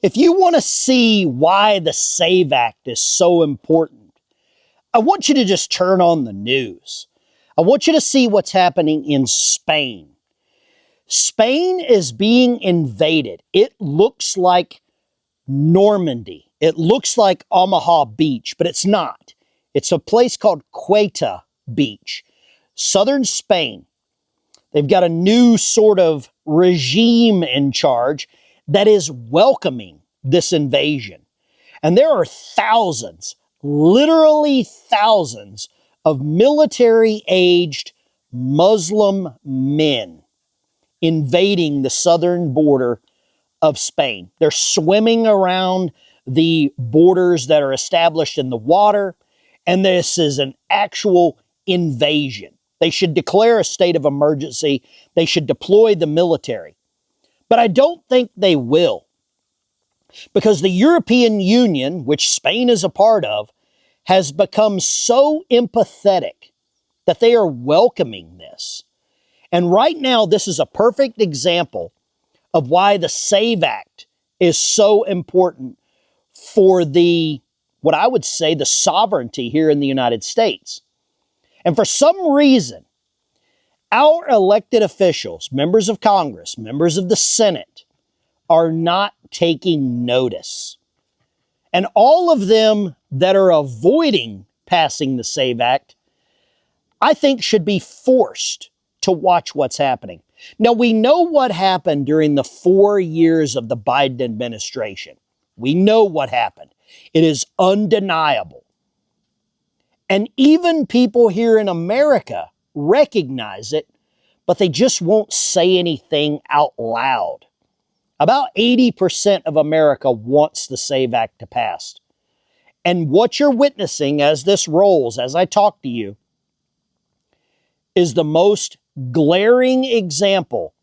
If you want to see why the SAVE Act is so important, I want you to just turn on the news. I want you to see what's happening in Spain. Spain is being invaded. It looks like Normandy. It looks like Omaha Beach, but it's not. It's a place called Ceuta Beach, southern Spain. They've got a new sort of regime in charge that is welcoming this invasion. And there are thousands, literally thousands of military-aged Muslim men invading the southern border of Spain. They're swimming around the borders that are established in the water, and this is an actual invasion. They should declare a state of emergency. They should deploy the military. But I don't think they will, because the European Union, which Spain is a part of, has become so empathetic that they are welcoming this. And right now, this is a perfect example of why the SAVE Act is so important for what I would say, the sovereignty here in the United States. And for some reason, our elected officials, members of Congress, members of the Senate, are not taking notice. And all of them that are avoiding passing the SAVE Act, I think should be forced to watch what's happening. Now, we know what happened during the 4 years of the Biden administration. We know what happened. It is undeniable. And even people here in America recognize it, but they just won't say anything out loud. About 80% of America wants the SAVE Act to pass. And what you're witnessing as this rolls, as I talk to you, is the most glaring example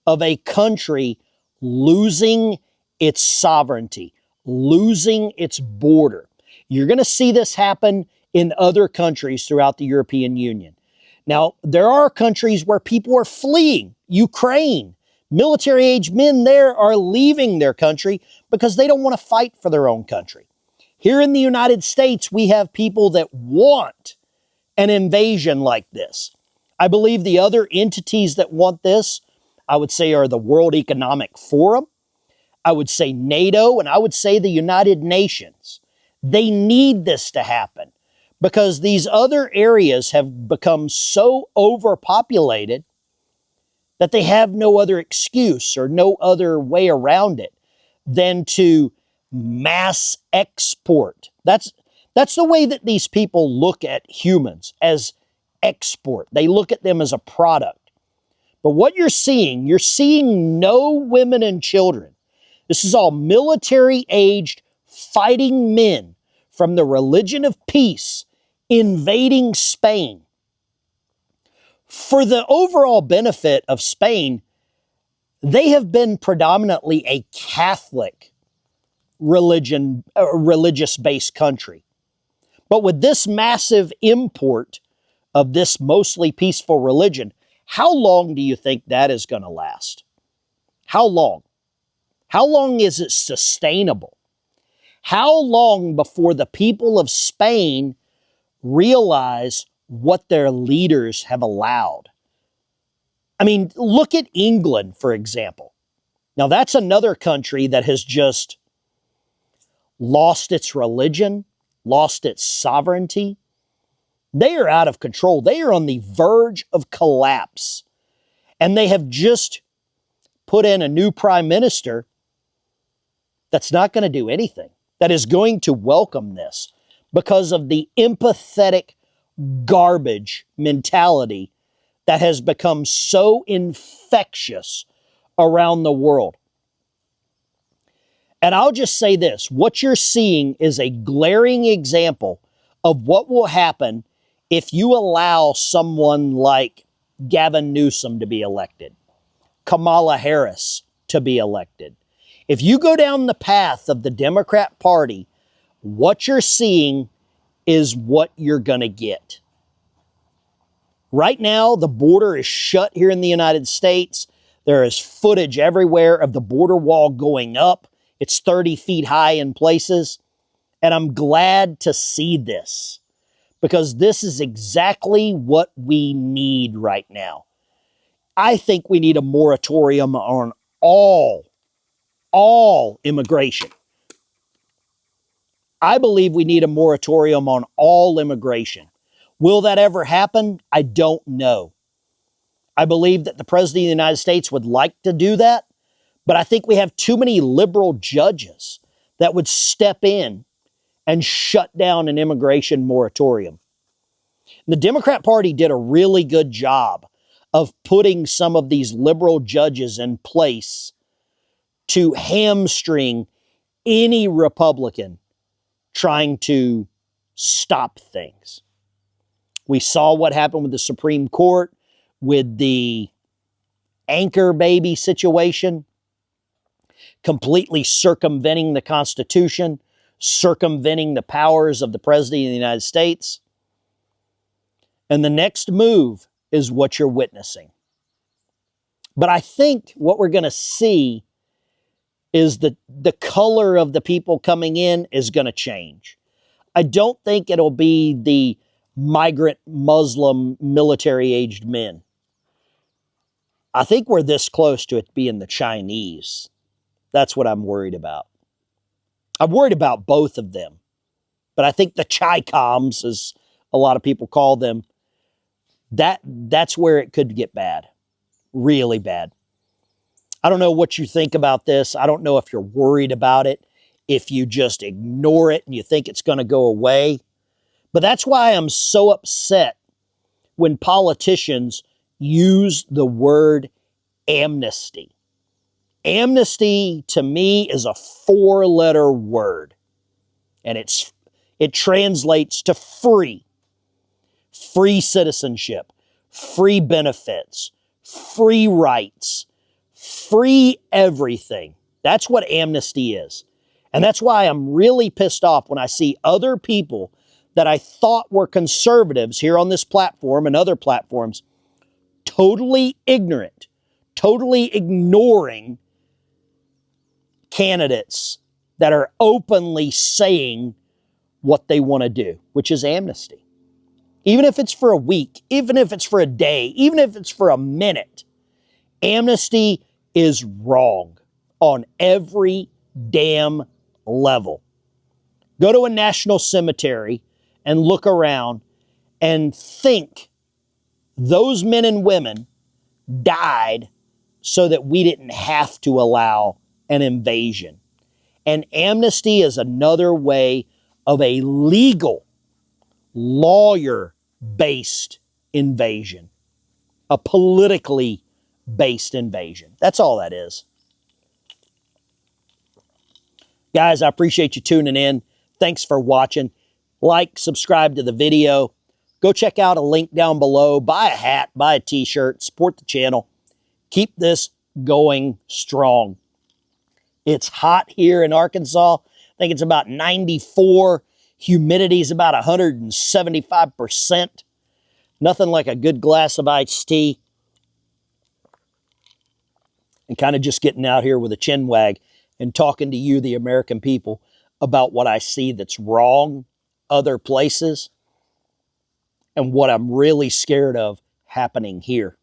of a country losing its sovereignty, losing its border. You're going to see this happen in other countries throughout the European Union. Now, there are countries where people are fleeing. Ukraine, military-aged men there are leaving their country because they don't want to fight for their own country. Here in the United States, we have people that want an invasion like this. I believe the other entities that want this, I would say, are the World Economic Forum, I would say NATO, and I would say the United Nations. They need this to happen because these other areas have become so overpopulated that they have no other excuse or no other way around it than to mass export. That's the way that these people look at humans, as export. They look at them as a product. But what you're seeing no women and children. This is all military-aged fighting men from the religion of peace invading Spain. For the overall benefit of Spain, they have been predominantly a Catholic religious-based country. But with this massive import of this mostly peaceful religion, how long do you think that is going to last? How long? How long is it sustainable? How long before the people of Spain realize what their leaders have allowed? I mean, look at England, for example. Now, that's another country that has just lost its religion, lost its sovereignty. They are out of control. They are on the verge of collapse. And they have just put in a new prime minister that's not going to do anything, that is going to welcome this because of the empathetic garbage mentality that has become so infectious around the world. And I'll just say this, what you're seeing is a glaring example of what will happen if you allow someone like Gavin Newsom to be elected, Kamala Harris to be elected. If you go down the path of the Democrat Party, what you're seeing is what you're going to get. Right now, the border is shut here in the United States. There is footage everywhere of the border wall going up. It's 30 feet high in places. And I'm glad to see this because this is exactly what we need right now. I think we need a moratorium on all immigration. I believe we need a moratorium on all immigration. Will that ever happen? I don't know. I believe that the President of the United States would like to do that, but I think we have too many liberal judges that would step in and shut down an immigration moratorium. The Democrat Party did a really good job of putting some of these liberal judges in place to hamstring any Republican trying to stop things. We saw what happened with the Supreme Court with the anchor baby situation, completely circumventing the Constitution, circumventing the powers of the President of the United States. And the next move is what you're witnessing. But I think what we're going to see is that the color of the people coming in is going to change. I don't think it'll be the migrant Muslim military-aged men. I think we're this close to it being the Chinese. That's what I'm worried about. I'm worried about both of them. But I think the Chi-Coms, as a lot of people call them, that's where it could get bad. Really bad. I don't know what you think about this. I don't know if you're worried about it, if you just ignore it and you think it's going to go away. But that's why I'm so upset when politicians use the word amnesty. Amnesty, to me, is a 4-letter word. And it translates to free. Free citizenship, free benefits, free rights, free everything. That's what amnesty is. And that's why I'm really pissed off when I see other people that I thought were conservatives here on this platform and other platforms totally ignorant, totally ignoring candidates that are openly saying what they want to do, which is amnesty. Even if it's for a week, even if it's for a day, even if it's for a minute, amnesty is wrong on every damn level. Go to a national cemetery and look around and think those men and women died so that we didn't have to allow an invasion. And amnesty is another way of a legal, lawyer-based invasion, a politically based invasion. That's all that is. Guys, I appreciate you tuning in. Thanks for watching. Like, subscribe to the video. Go check out a link down below. Buy a hat, buy a t-shirt, support the channel. Keep this going strong. It's hot here in Arkansas. I think it's about 94. Humidity is about 175%. Nothing like a good glass of iced tea. And kind of just getting out here with a chin wag and talking to you, the American people, about what I see that's wrong other places and what I'm really scared of happening here.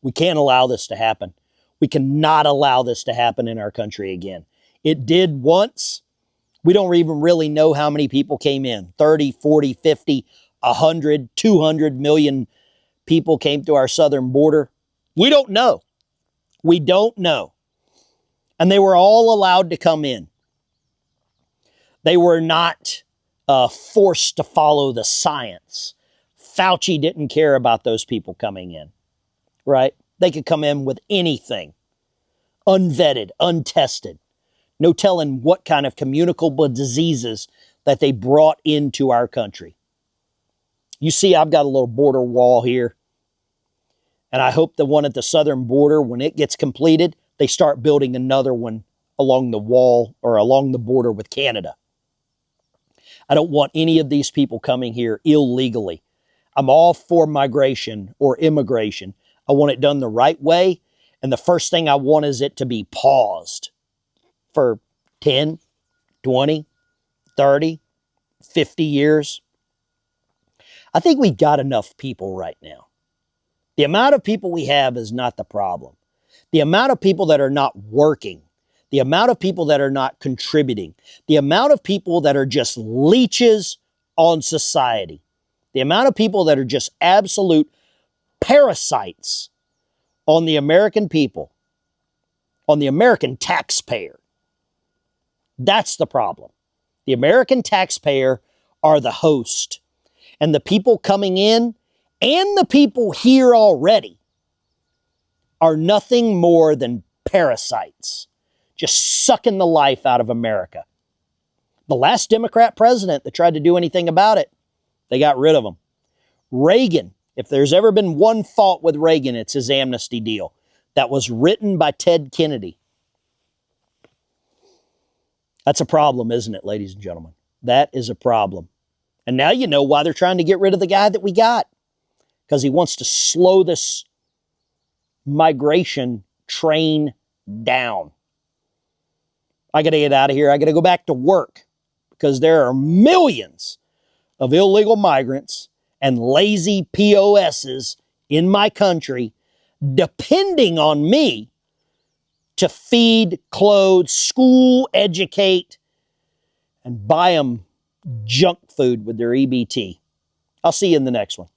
We can't allow this to happen. We cannot allow this to happen in our country again. It did once. We don't even really know how many people came in. 30, 40, 50, 100, 200 million people came to our southern border. We don't know. We don't know. And they were all allowed to come in. They were not forced to follow the science. Fauci didn't care about those people coming in, right? They could come in with anything, unvetted, untested. No telling what kind of communicable diseases that they brought into our country. You see, I've got a little border wall here. And I hope the one at the southern border, when it gets completed, they start building another one along the wall or along the border with Canada. I don't want any of these people coming here illegally. I'm all for migration or immigration. I want it done the right way. And the first thing I want is it to be paused for 10, 20, 30, 50 years. I think we've got enough people right now. The amount of people we have is not the problem. The amount of people that are not working, the amount of people that are not contributing, the amount of people that are just leeches on society, the amount of people that are just absolute parasites on the American people, on the American taxpayer. That's the problem. The American taxpayer are the host, and the people coming in and the people here already are nothing more than parasites, just sucking the life out of America. The last Democrat president that tried to do anything about it, they got rid of him. Reagan, if there's ever been one fault with Reagan, it's his amnesty deal that was written by Ted Kennedy. That's a problem, isn't it, ladies and gentlemen? That is a problem. And now you know why they're trying to get rid of the guy that we got, because he wants to slow this migration train down. I got to get out of here. I got to go back to work, because there are millions of illegal migrants and lazy POSs in my country depending on me to feed, clothe, school, educate, and buy them junk food with their EBT. I'll see you in the next one.